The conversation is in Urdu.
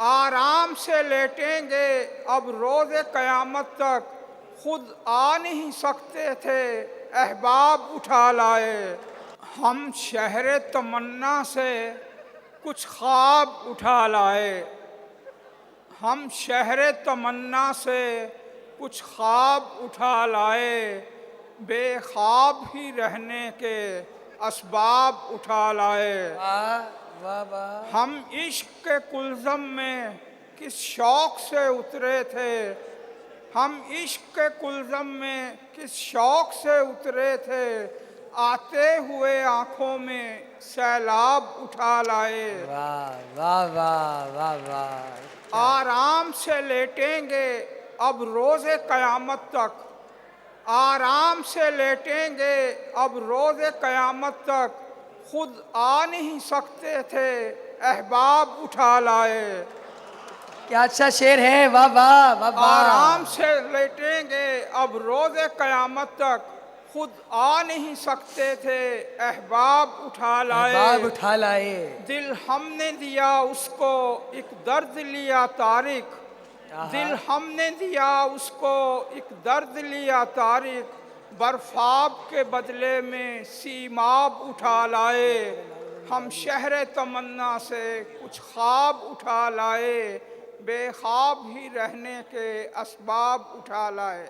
آرام سے لیٹیں گے اب روز قیامت تک، خود آ نہیں سکتے تھے احباب اٹھا لائے۔ ہم شہر تمنا سے کچھ خواب اٹھا لائے، ہم شہر تمنا سے کچھ خواب اٹھا لائے، بے خواب ہی رہنے کے اسباب اٹھا لائے۔ واہ واہ واہ۔ ہم عشق کے کلزم میں کس شوق سے اترے تھے، ہم عشق کے کلزم میں کس شوق سے اترے تھے، آتے ہوئے آنکھوں میں سیلاب اٹھا لائے۔ واہ واہ واہ واہ واہ۔ آرام سے لیٹیں گے اب روز قیامت تک، آرام سے لیٹیں گے اب روز قیامت تک، خود آ نہیں سکتے تھے احباب اٹھا لائے۔ کیا اچھا شعر ہے، واہ واہ واہ واہ۔ آرام سے لیٹیں گے اب روز قیامت تک، خود آ نہیں سکتے تھے احباب اٹھا لائے۔ احباب اٹھا لائے۔ دل ہم نے دیا اس کو ایک درد لیا تارک، دل ہم نے دیا اس کو ایک درد لیا تارک، برفاب کے بدلے میں سیماب اٹھا لائے۔ ہم شہر تمنا سے کچھ خواب اٹھا لائے، بے خواب ہی رہنے کے اسباب اٹھا لائے۔